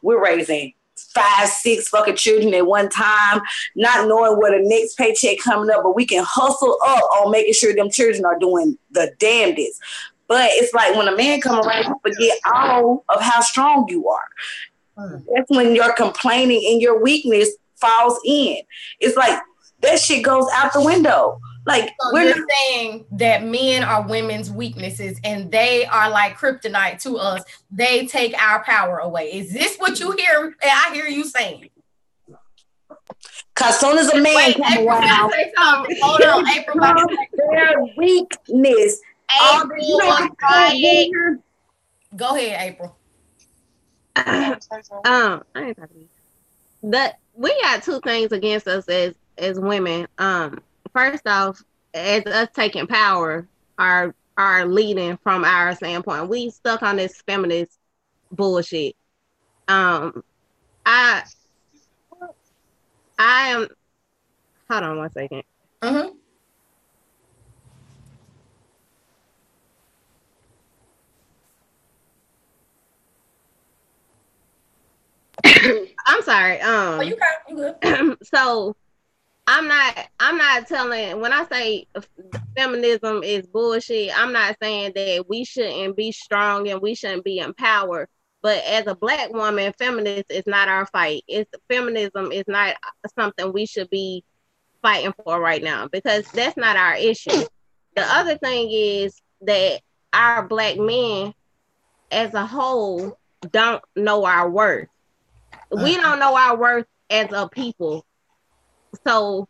We're raising 5, 6 fucking children at one time, not knowing where the next paycheck coming up, but we can hustle up on making sure them children are doing the damnedest. But it's like when a man come around, you forget all of how strong you are. That's when your complaining and your weakness falls in. It's like that shit goes out the window. Like, so we're saying that men are women's weaknesses and they are like kryptonite to us. They take our power away. Is this what you hear? I hear you saying. Cause soon as a man comes around, hold on, April. Their weakness. April, go ahead, April. I ain't talking. We got two things against us as women. First off, as us taking power, are leading from our standpoint. We stuck on this feminist bullshit. I am. Hold on 1 second. I'm sorry. You good. So I'm not telling, when I say feminism is bullshit, I'm not saying that we shouldn't be strong and we shouldn't be empowered, But as a Black woman, feminist is not our fight. It's feminism is not something we should be fighting for right now, because that's not our issue. The other thing is that our Black men as a whole don't know our worth. We don't know our worth as a people. So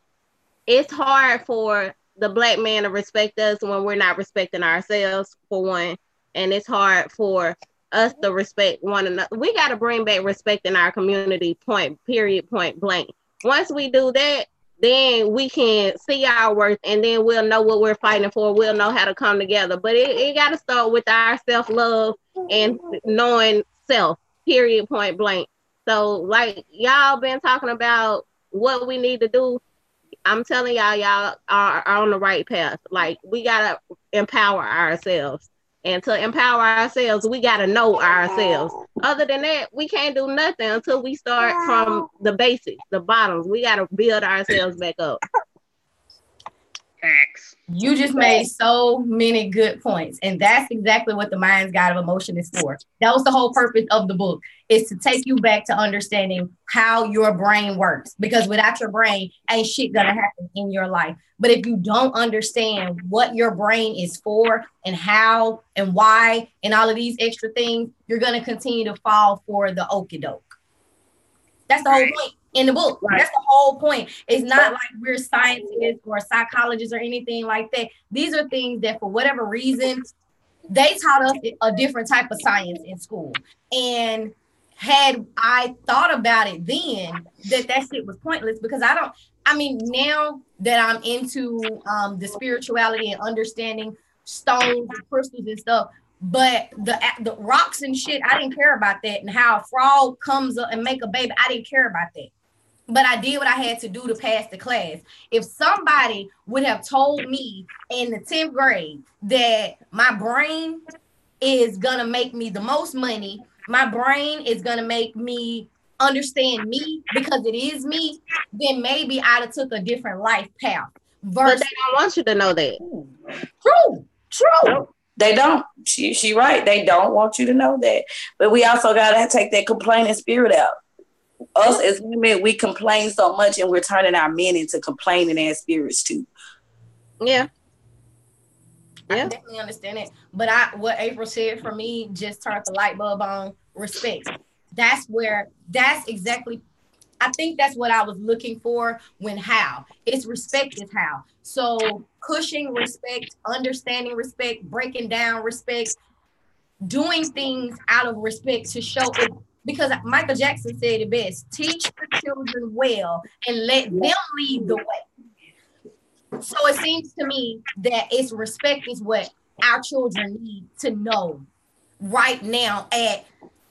it's hard for the Black man to respect us when we're not respecting ourselves, for one. And it's hard for us to respect one another. We got to bring back respect in our community, point blank. Once we do that, then we can see our worth, and then we'll know what we're fighting for. We'll know how to come together. But it got to start with our self-love and knowing self, point blank. So like y'all been talking about what we need to do. I'm telling y'all are on the right path. Like, we got to empower ourselves. And to empower ourselves, we got to know ourselves. Other than that, we can't do nothing until we start from the basics, the bottoms. We got to build ourselves back up. Facts. You just made so many good points. And that's exactly what the Mind's Guide of Emotion is for. That was the whole purpose of the book, is to take you back to understanding how your brain works. Because without your brain, ain't shit gonna happen in your life. But if you don't understand what your brain is for and how and why and all of these extra things, you're gonna continue to fall for the okie doke. That's the whole point in the book. Right. That's the whole point. It's not like we're scientists or psychologists or anything like that. These are things that, for whatever reason, they taught us a different type of science in school. And had I thought about it then, that shit was pointless, because now that I'm into the spirituality and understanding stones and crystals and stuff, but the rocks and shit, I didn't care about that. And how a frog comes up and make a baby, I didn't care about that. But I did what I had to do to pass the class. If somebody would have told me in the 10th grade that my brain is going to make me the most money, my brain is going to make me understand me because it is me, then maybe I'd have took a different life path. But they don't want you to know that. True. They don't. She right. They don't want you to know that. But we also got to take that complaining spirit out. Us as women, we complain so much, and we're turning our men into complaining ass spirits too. Yeah. I can definitely understand it. But what April said for me just turned the light bulb on. Respect. That's exactly, I think that's what I was looking for when how. It's respect is how. So pushing respect, understanding respect, breaking down respect, doing things out of respect to show it. Because Michael Jackson said it best: teach the children well and let them lead the way. So it seems to me that it's respect is what our children need to know right now at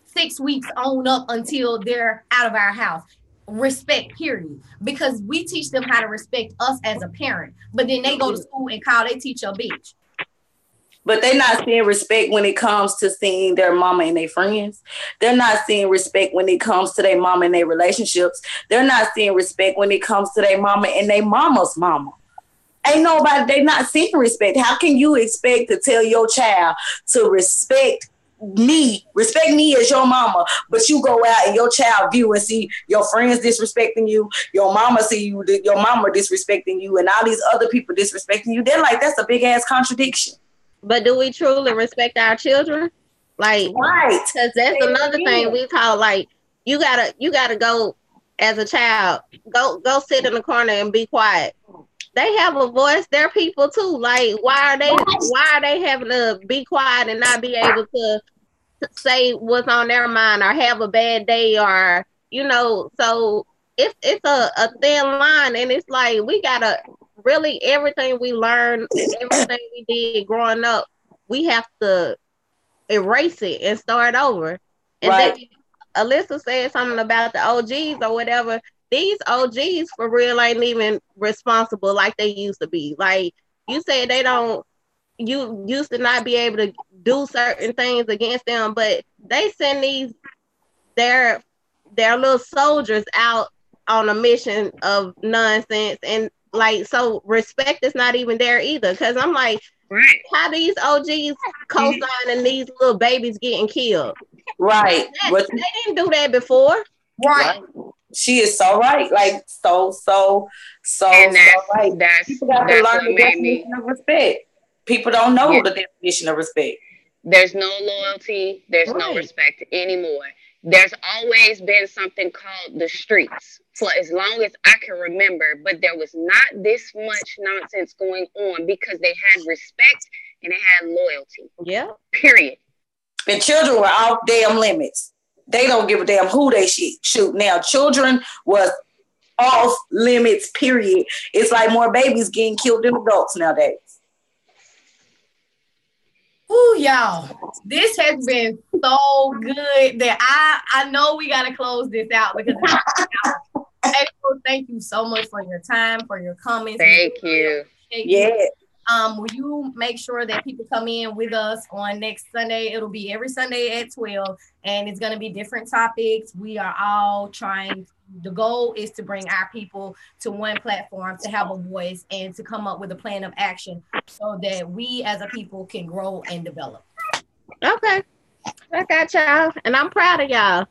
6 weeks on up until they're out of our house. Respect, period. Because we teach them how to respect us as a parent, but then they go to school and call their teacher a bitch. But they're not seeing respect when it comes to seeing their mama and their friends. They're not seeing respect when it comes to their mama and their relationships. They're not seeing respect when it comes to their mama and their mama's mama. Ain't nobody, they not seeing respect. How can you expect to tell your child to respect me as your mama, but you go out and your child view and see your friends disrespecting you, your mama see you, your mama disrespecting you, and all these other people disrespecting you? They're like, that's a big ass contradiction. But do we truly respect our children? Like, right? Because that's another thing we call, like, you gotta go as a child, go sit in the corner and be quiet. They have a voice. They're people too. Like, why are they having to be quiet and not be able to say what's on their mind or have a bad day, or so it's a thin line, and it's like we gotta really, everything we learned, everything we did growing up, we have to erase it and start over. And right. Then Alyssa said something about the OGs or whatever. These OGs for real ain't even responsible like they used to be. Like you said, you used to not be able to do certain things against them, but they send their little soldiers out on a mission of nonsense, and like, so respect is not even there either. Because I'm like, Right. How these OGs co-signing these little babies getting killed? Right. They didn't do that before. Right. She is so right. Like so And right. People got to learn the definition of respect. People don't know the definition of respect. There's no loyalty. There's no respect anymore. There's always been something called the streets for as long as I can remember, but there was not this much nonsense going on because they had respect and they had loyalty. Yeah. Period. And children were off damn limits. They don't give a damn who they shoot. Now, children was off limits, period. It's like more babies getting killed than adults nowadays. Ooh, y'all, this has been so good that I know we got to close this out because April, thank you so much for your time, for your comments. Thank you. Yeah. Will you make sure that people come in with us on next Sunday? It'll be every Sunday at 12, and it's going to be different topics. We are all trying. The goal is to bring our people to one platform, to have a voice, and to come up with a plan of action so that we as a people can grow and develop. Okay. I got y'all, and I'm proud of y'all.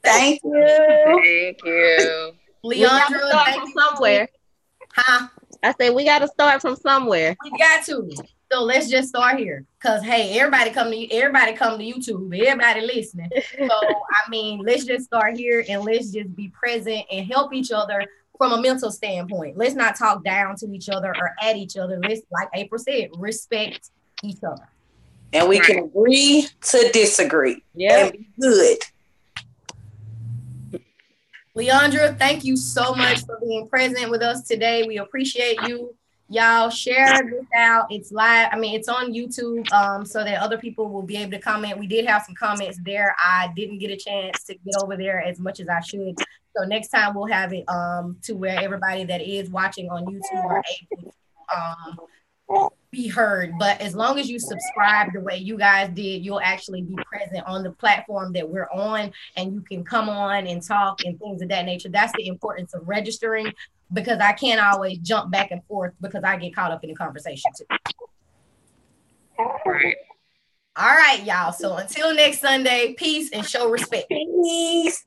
Thank you. Thank you. Leandra, thank you. Somewhere. Huh? I said we got to start from somewhere. We got to. So let's just start here. Cause hey, everybody come to YouTube. Everybody listening. So I mean, let's just start here and let's just be present and help each other from a mental standpoint. Let's not talk down to each other or at each other. Let's, like April said, respect each other. And we can agree to disagree. Yeah. And be good. Leandra, thank you so much for being present with us today. We appreciate you. Y'all share this out. It's live. I mean, it's on YouTube so that other people will be able to comment. We did have some comments there. I didn't get a chance to get over there as much as I should. So next time we'll have it to where everybody that is watching on YouTube are able to be heard. But as long as you subscribe the way you guys did, you'll actually be present on the platform that we're on, and you can come on and talk and things of that nature. That's the importance of registering, because I can't always jump back and forth because I get caught up in the conversation too. Right. All right, y'all. So until next Sunday, peace and show respect. Peace.